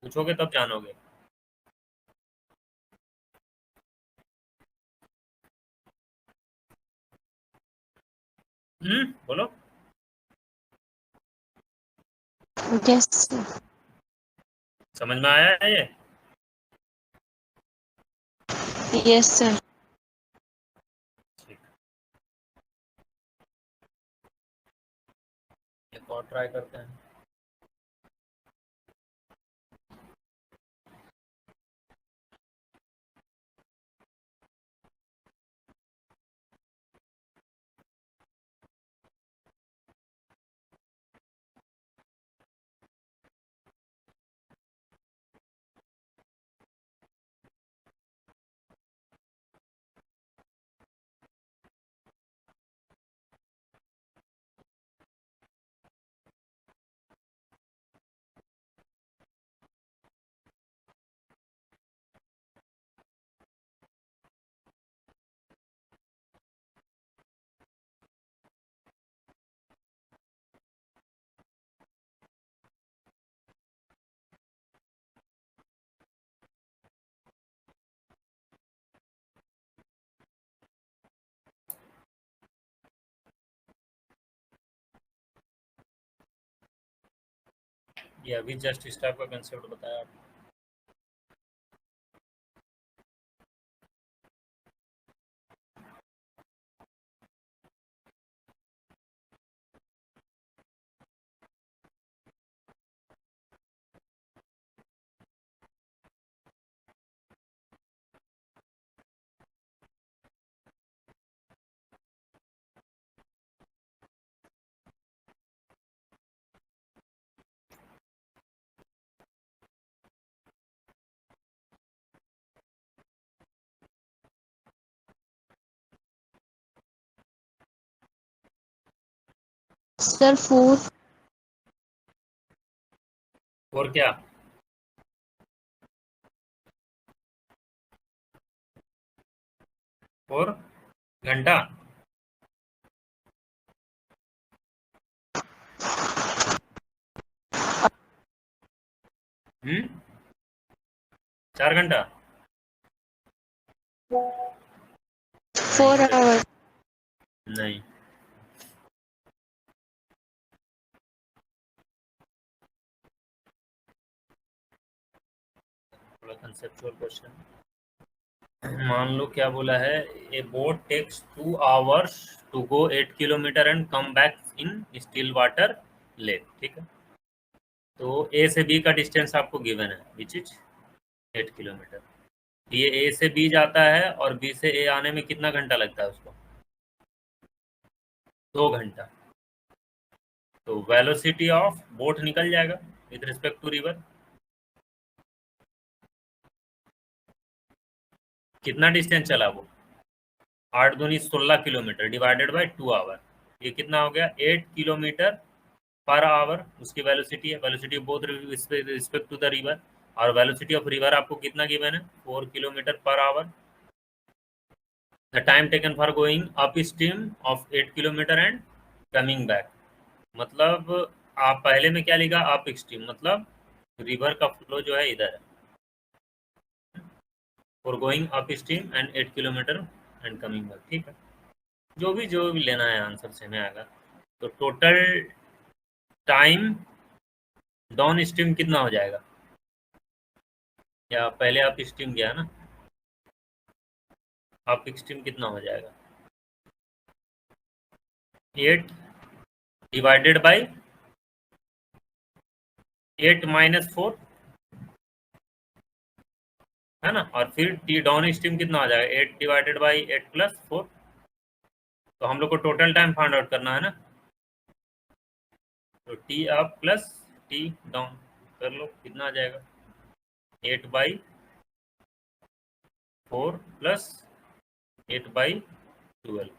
पूछोगे तब जानोगे। बोलो। Yes sir. समझ में आया है ये, यस सर। ठीक। एक और ट्राई करते हैं। ये अभी जस्ट इस टाइप का कंसेप्ट बताया आपको। सर 4 और क्या? और घंटा? हम्म, 4 घंटा? 4 नहीं बेटा, आवर्स। नहीं। थोड़ा कंसेप्चुअल क्वेश्चन। मान लो क्या बोला है, a boat takes 2 hours to go 8 kilometre and come back in still water lake, ठीक है। तो ए से बी का डिस्टेंस आपको गिवन है विच इज 8 किलोमीटर। ये ए से बी जाता है और बी से ए आने में कितना घंटा लगता है उसको? 2 घंटा। तो वेलोसिटी ऑफ बोट निकल जाएगा विद रिस्पेक्ट टू रिवर। कितना डिस्टेंस चला वो? 8 दूनी 16 किलोमीटर डिवाइडेड बाई 2 आवर। ये कितना हो गया? 8 किलोमीटर पर आवर उसकी वेलोसिटी है। Velocity of boat respect to the river. और वेलोसिटी ऑफ रिवर आपको कितना गिवन है? 4 kilometre per hour. The time taken for going upstream of 8 kilometre and coming back. मतलब आप पहले में क्या लिखा? अप स्ट्रीम, मतलब रिवर का फ्लो जो है इधर है। For going upstream and 8 kilometre and coming back, ठीक है। जो भी लेना है आंसर से में आएगा। तो टोटल टाइम डाउन स्ट्रीम कितना हो जाएगा? या पहले अप स्ट्रीम गया ना, अप स्ट्रीम कितना हो जाएगा? 8 डिवाइडेड बाई 8 - 4, है ना। और फिर टी डाउन स्ट्रीम कितना हो जाएगा? 8 डिवाइडेड बाई 8 + 4। तो हम लोग को टोटल टाइम फाइंड आउट करना है ना। तो T up plus T down कर लो, कितना आ जाएगा? 8/4 प्लस 8/12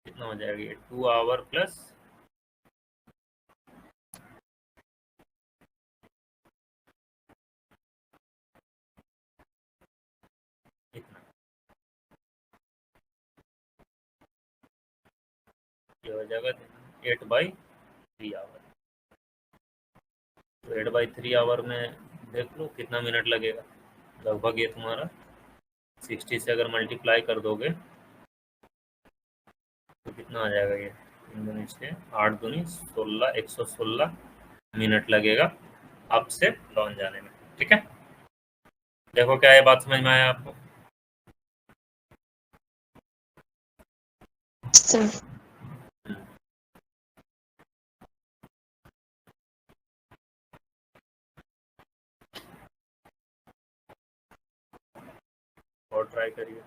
कितना हो जाएगा? ये 2 आवर प्लस इतना, ये हो जाएगा 8/3 आवर। तो 8/3 आवर में देख लो कितना मिनट लगेगा। लगभग ये तुम्हारा 60 से अगर मल्टीप्लाई कर दोगे तो कितना आ जाएगा? ये 8 दूनी 16, 116 मिनट लगेगा अप से डाउन जाने में, ठीक है। देखो क्या ये बात समझ में आया आपको? सर। और ट्राई करिए।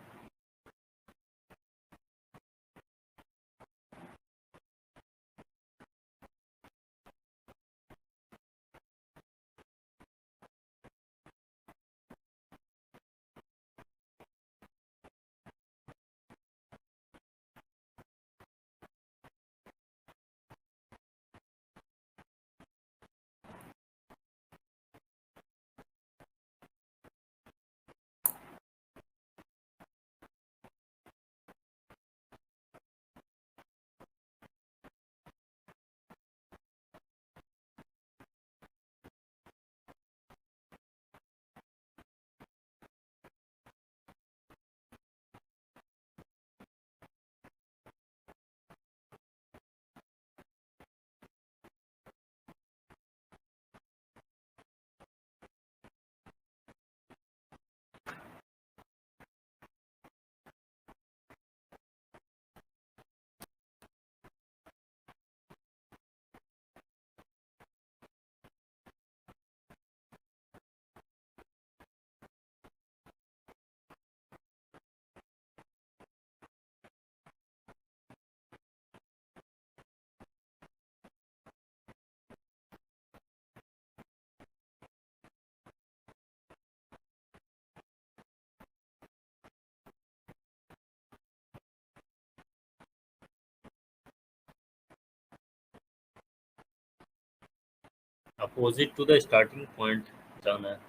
Opposite to the starting point जाना है।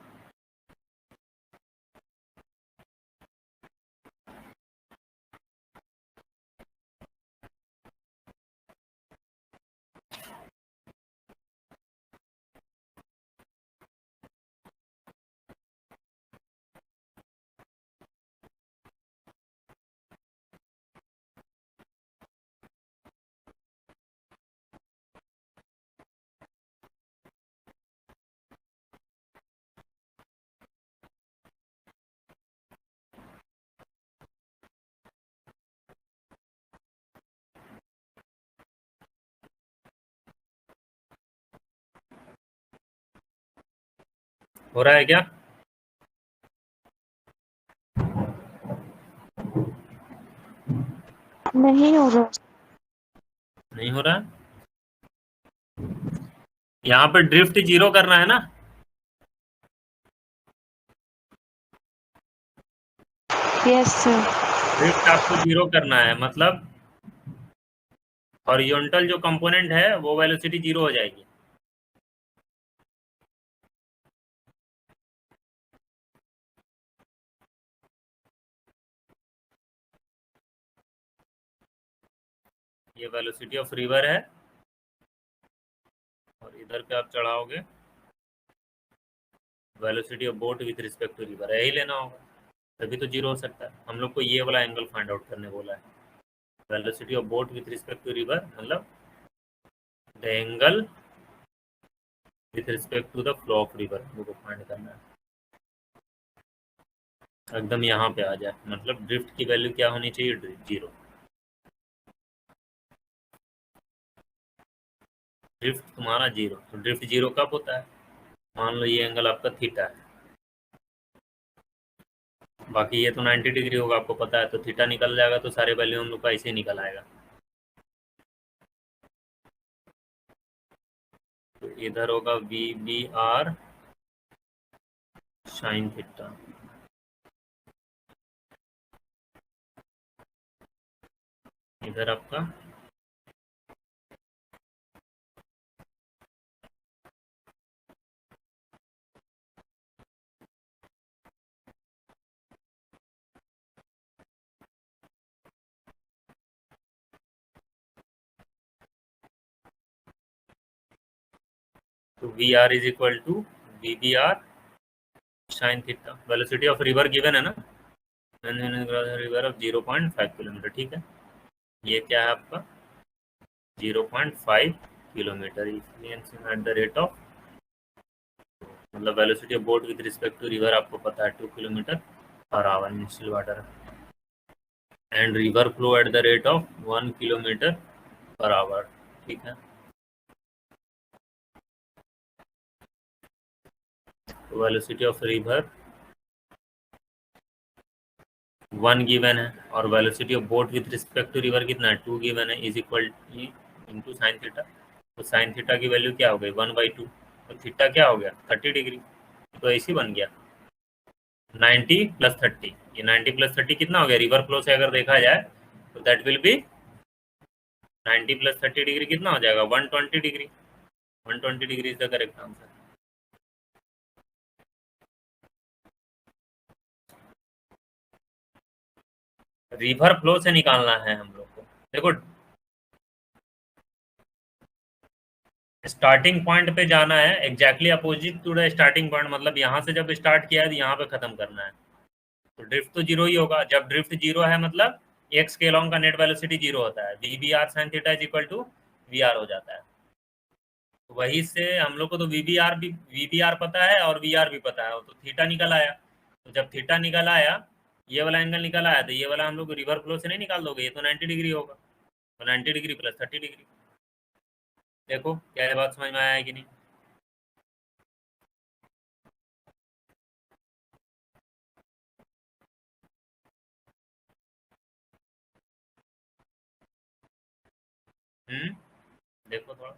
हो रहा है क्या? नहीं हो रहा। नहीं हो रहा? यहाँ पे ड्रिफ्ट 0 करना है ना? Yes sir. ड्रिफ्ट आपको 0 करना है, मतलब हॉरिजॉन्टल जो कंपोनेंट है वो वेलोसिटी 0 हो जाएगी। ये वेलोसिटी ऑफ रिवर है, और इधर पे आप चढ़ाओगे velocity of boat with respect to river, यही लेना होगा, तभी तो 0 हो सकता है। हम लोग को ये वाला एंगल फाइंड आउट करने बोला है, velocity of boat with respect to river, मतलब the angle with respect to the flow of river को फाइंड करना है। एकदम यहाँ पे आ जाए, मतलब ड्रिफ्ट की वैल्यू क्या होनी चाहिए? 0। ड्रिफ्ट तुम्हारा 0, तो ड्रिफ्ट 0 कब होता है? मान लो ये एंगल आपका थीटा है, बाकी ये तो 90 डिग्री होगा, आपको पता है, तो थीटा निकल जाएगा, तो सारे वैल्यू हम लोग का ऐसे ही निकल आएगा। तो इधर होगा VBR साइन थीटा, इधर आपका तो VR is equal to VBR sine theta. Velocity of river given है ना, रिवर ऑफ 0.5 किलोमीटर, ठीक है। ये क्या है आपका 0.5 kilometre, at the rate of, मतलब velocity of boat with respect to river आपको पता है 2 kilometre per hour in still water, and river flow at the rate of 1 kilometre per hour, ठीक है। वेलोसिटी ऑफ रिवर 1 गिवन है, और velocity of boat with respect to river कितना है? 2 given है, is equal into sine theta. तो sine theta की value क्या हो गई? 1/2। तो थीटा क्या हो गया? 30 डिग्री। तो ऐसे बन गया 90 + 30। ये 90 + 30 कितना हो गया? रिवर फ्लो से अगर देखा जाए तो दैट विल बी 90 + 30 डिग्री कितना हो जाएगा? 120 degree. 120 degree is the correct answer. River flow से निकालना है हम लोग को। देखो स्टार्टिंग पॉइंट पे जाना है, exactly opposite to the starting point, मतलब यहाँ से जब स्टार्ट किया है तो यहाँ पे खत्म करना है। तो ड्रिफ्ट तो 0 ही होगा। जब ड्रिफ्ट 0 है मतलब एक्स के लॉन्ग का नेट वेलोसिटी 0 होता है, VBR sin theta is equal to VR हो जाता है। तो वही से हम लोग को तो VBR पता है और VR भी पता है, तो थीटा निकल आया। तो जब थीटा निकल आया, ये वाला एंगल निकल आया, तो ये वाला हम लोग रिवर फ्लो से नहीं निकाल दोगे, ये तो 90 डिग्री होगा, तो 90 डिग्री + 30 डिग्री। देखो क्या ये बात समझ में आया है कि नहीं? देखो थोड़ा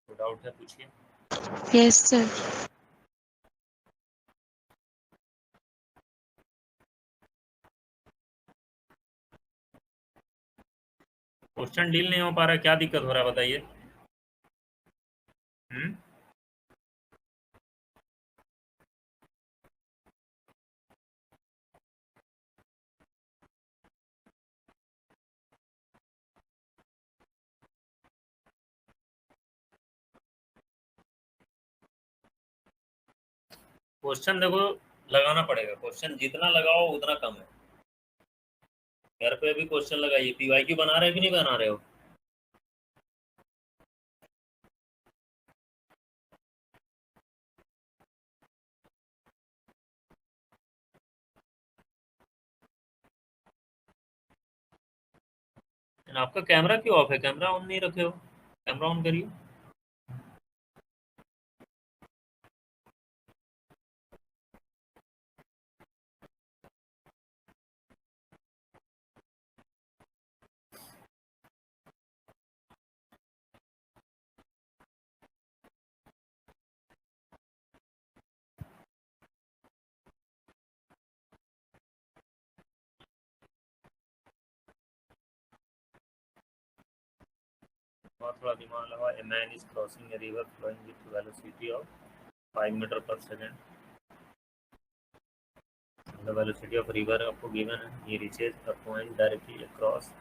डाउट है, पूछिए। Yes sir. क्वेश्चन डील नहीं हो पा रहा, क्या दिक्कत हो रहा है बताइए। क्वेश्चन देखो लगाना पड़ेगा, क्वेश्चन जितना लगाओ उतना कम है। घर पे भी क्वेश्चन लगाइए। पीवाईक्यू बना रहे हो कि नहीं बना रहे हो? आपका कैमरा क्यों ऑफ है? कैमरा ऑन नहीं रखे हो? कैमरा ऑन करिए। थोड़ा दिमाग लगा। A man is crossing a river flowing with velocity of 5 metre per second. The velocity of river आपको given है। He reaches the point directly across।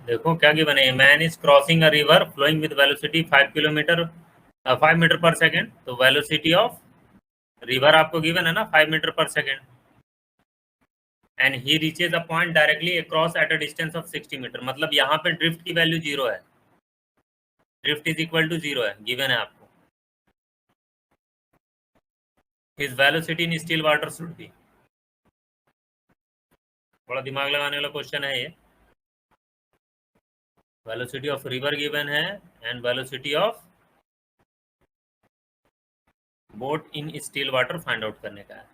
देखो क्या गिवन है। Man is crossing a river flowing with velocity 5 metre per second. तो velocity of river आपको given है ना 5 metre per second. And he reaches a point directly across at a distance of 60 metre. मतलब यहाँ पे drift की value 0 है। Drift is equal to 0 है, गिवन है आपको। His velocity in still water should be. थोड़ा दिमाग लगाने वाला क्वेश्चन है ये। वेलोसिटी ऑफ रिवर गिवन है and velocity of boat in still water find out करने का है।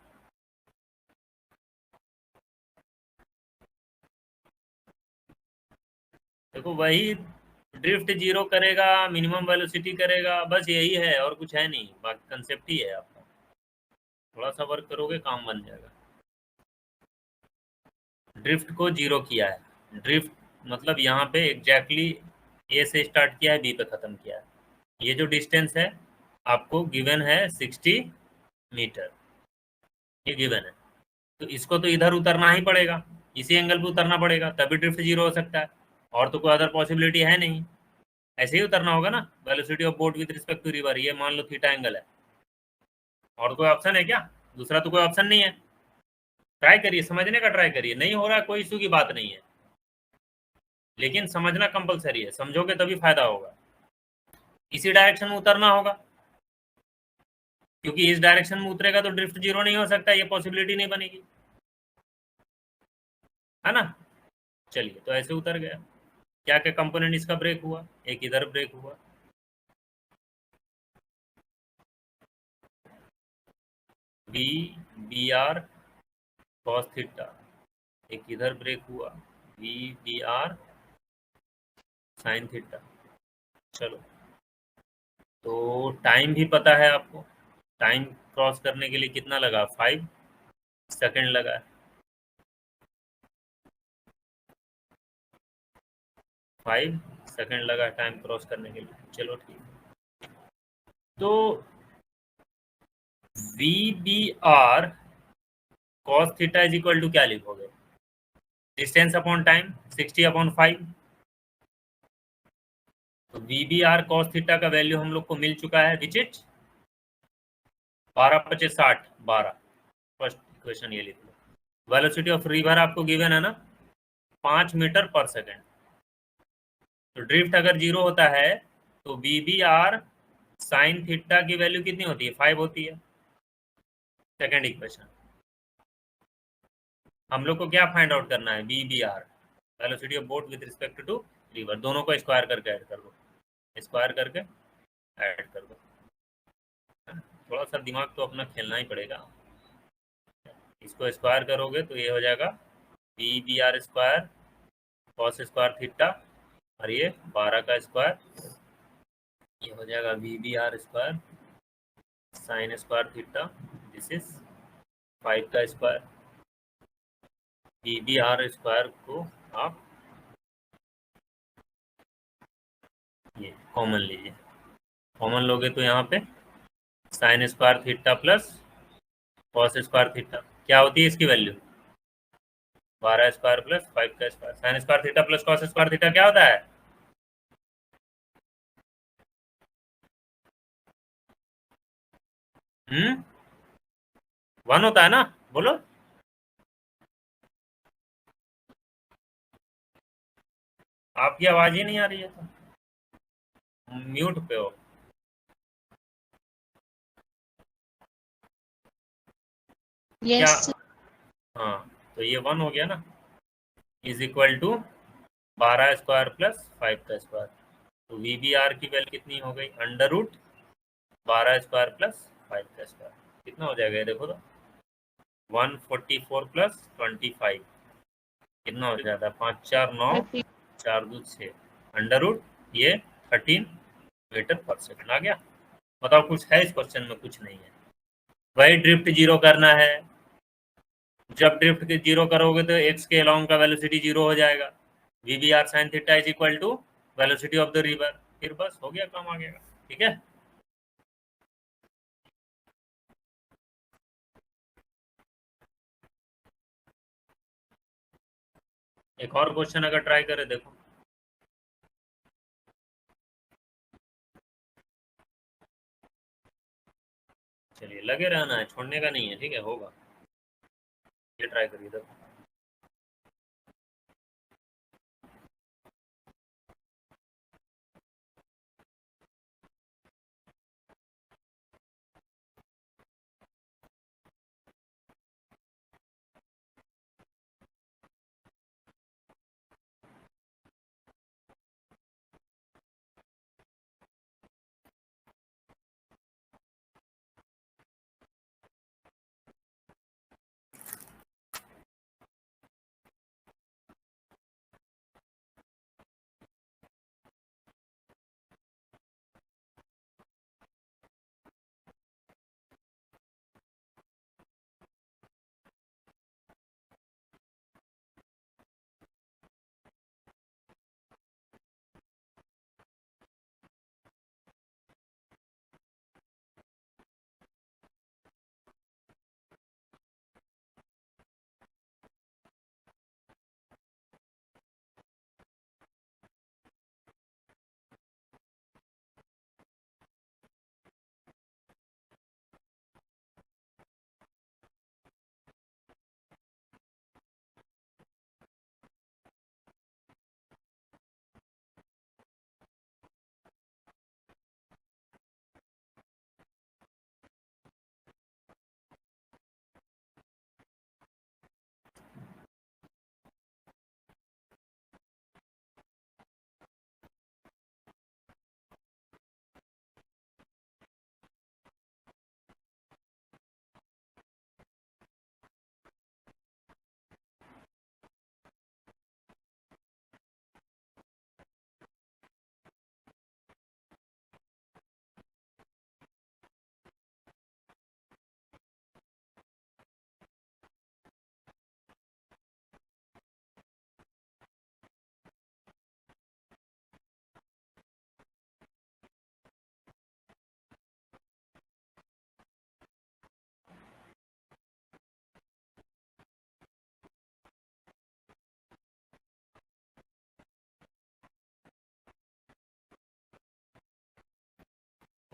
देखो वही ड्रिफ्ट 0 करेगा, मिनिमम वेलोसिटी करेगा, बस यही है और कुछ है नहीं। बाकी कंसेप्ट ही है आपका। थोड़ा सा वर्क करोगे काम बन जाएगा। ड्रिफ्ट को 0 किया है। ड्रिफ्ट मतलब यहाँ पे एग्जैक्टली ए से स्टार्ट किया है, बी पे खत्म किया है। ये जो डिस्टेंस है आपको गिवन है 60 मीटर, ये गिवन है। तो इसको तो इधर उतरना ही पड़ेगा, इसी एंगल पे उतरना पड़ेगा, तभी ड्रिफ्ट 0 हो सकता है। और तो कोई अदर पॉसिबिलिटी है नहीं। ऐसे ही उतरना होगा ना। Velocity of boat with respect to river, ये मान लो थीटा एंगल है। और कोई ऑप्शन है क्या? दूसरा तो कोई ऑप्शन नहीं है। ट्राई करिए, समझने का ट्राई करिए। नहीं हो रहा है कोई इशू की बात नहीं है, लेकिन समझना कंपलसरी है। समझोगे तभी फायदा होगा। इसी डायरेक्शन में उतरना होगा, क्योंकि इस डायरेक्शन में उतरेगा तो ड्रिफ्ट 0 नहीं हो सकता, ये पॉसिबिलिटी नहीं बनेगी, है ना। चलिए, तो ऐसे उतर गया। क्या क्या कंपोनेंट इसका ब्रेक हुआ? एक इधर ब्रेक हुआ, बी आर कॉस थीटा। एक इधर ब्रेक हुआ, बी आर साइन थीटा। चलो, तो टाइम भी पता है आपको। टाइम क्रॉस करने के लिए कितना लगा? 5 सेकेंड लगा। 5 सेकेंड लगा टाइम क्रॉस करने के लिए। चलो ठीक है। तो V B R cos theta is equal to क्या लिखोगे? Distance upon time 60/5। तो VBR cos थीटा का वैल्यू हम लोग को मिल चुका है, विच इज 12/25 12। फर्स्ट इक्वेशन ये लिख लो। वेलोसिटी ऑफ रिवर आपको गिवन है ना 5 मीटर पर सेकेंड। तो ड्रिफ्ट अगर 0 होता है तो VBR साइन थीटा की वैल्यू कितनी होती है, 5 होती है। सेकेंड इक्वेशन हम लोग को क्या फाइंड आउट करना है, VBR velocity of boat with respect to river, दोनों को स्क्वायर करके ऐड कर दो, स्क्वायर करके ऐड कर दो। थोड़ा सा दिमाग तो अपना खेलना ही पड़ेगा। इसको स्क्वायर करोगे तो ये हो जाएगा VBR square cos square theta, और ये 12 का स्क्वायर, ये हो जाएगा VBR square sine square theta, this is 5 का स्क्वायर। VBR स्क्वायर को आप ये कॉमन लीजिए, कॉमन लोगे तो यहाँ पे sine square theta plus cos square theta, क्या होती है इसकी वैल्यू 12 स्क्वायर प्लस 5 का square. Sine square theta plus cos square theta क्या होता है, हम्म 1 होता है ना, बोलो। आपकी आवाज ही नहीं आ रही है, तो म्यूट पे हो। क्या, यस हाँ तो ये 1 हो गया ना, is equal to 12 square plus 5 का स्क्वायर। तो VBR की वैल्यू कितनी हो गई, अंडर रूट 12 स्क्वायर प्लस 5 का स्क्वायर, कितना हो जाएगा ये देखो तो 144 प्लस 25, कितना हो जाता है 5 4 9 4 2 6, अंडर रूट ये 13 मीटर पर सेकंड आ गया। बताओ कुछ है इस क्वेश्चन में, कुछ नहीं है। वही ड्रिफ्ट 0 करना है, जब ड्रिफ्ट के 0 करोगे तो एक्स के अलोंग का वेलोसिटी 0 हो जाएगा। VBR sine theta is equal to velocity of the river, फिर बस हो गया, काम आ गया। ठीक है, एक और क्वेश्चन अगर ट्राई करें, देखो। चलिए, लगे रहना है, छोड़ने का नहीं है, ठीक है, होगा। ये ट्राई करिए, देखो।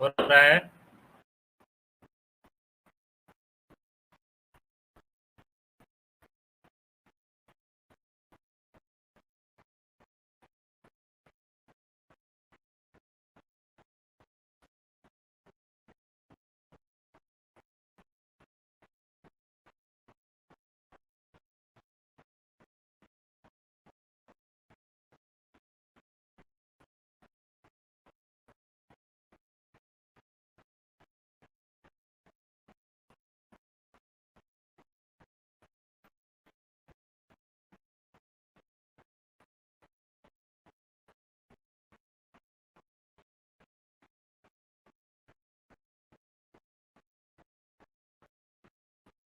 हो रहा है?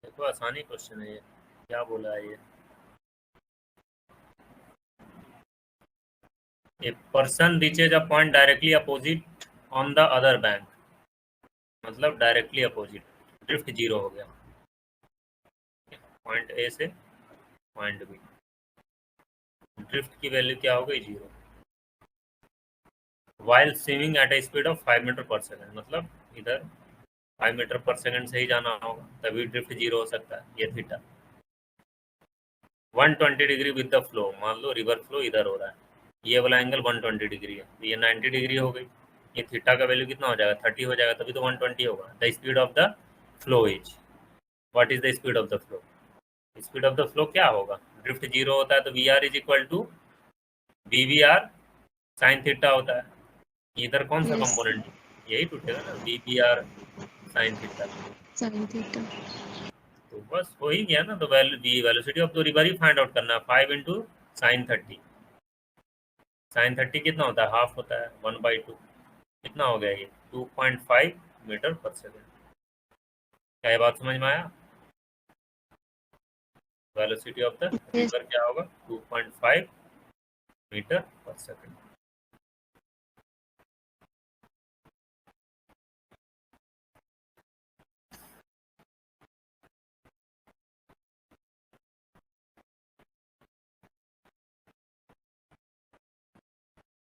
देखो आसानी क्वेश्चन है ये, क्या बोला है ये? A person reaches a point directly opposite on the other bank, मतलब डायरेक्टली अपोजिट, ड्रिफ्ट जीरो हो गया पॉइंट ए से पॉइंट बी, ड्रिफ्ट की वैल्यू क्या हो गई? Zero. While swimming at a speed of 5 metre per second, मतलब इधर 5 मीटर पर सेकेंड से ही जाना होगा, तभी ड्रिफ्ट जीरो हो सकता है। ये theta 120 degree with the flow, मान लो रिवर फ्लो इधर हो रहा है, ये वाला एंगल 120 डिग्री है, तो ये 90 डिग्री हो गई। ये थीटा का वैल्यू कितना हो जाएगा? 30 हो जाएगा, तभी तो 120 होगा। The speed of the flow is, what is the speed of the flow? Speed of the flow क्या होगा? ड्रिफ्ट जीरो होता है तो V R is equal to V V R sine theta होता है। इधर कौन सा Yes. कंपोनेंट? यही टूटेगा ना, V V R sine theta. Sin theta. तो बस हो ही गया ना। तो वेलोसिटी ऑफ द रिवर ही फाइंड आउट करना है, 5 इंटू साइन 30। साइन 30 कितना होता है? हाफ होता है, 1/2। कितना हो गया ये? 2.5 मीटर पर सेकेंड। क्या ये बात समझ में आया? Velocity of the Yes. River क्या होगा? 2.5 मीटर पर सेकेंड।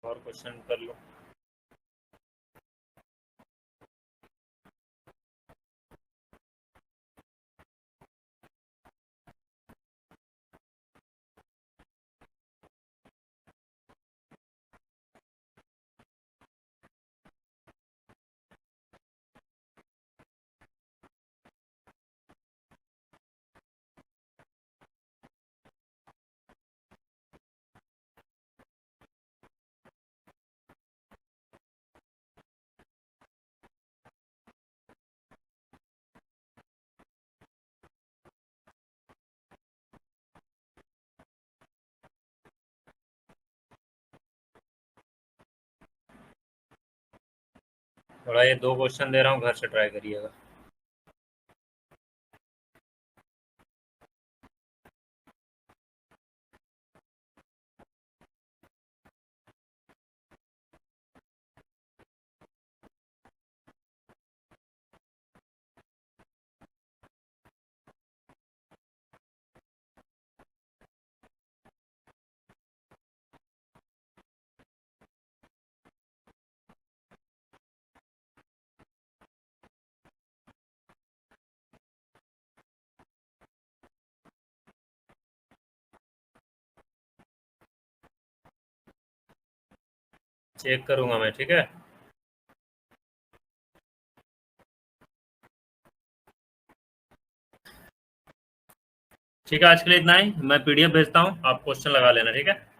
और क्वेश्चन कर लो। थोड़ा ये 2 क्वेश्चन दे रहा हूँ, घर से ट्राई करिएगा। चेक करूंगा मैं, ठीक है। ठीक है, आज के लिए इतना ही। मैं पीडीएफ भेजता हूँ, आप क्वेश्चन लगा लेना, ठीक है।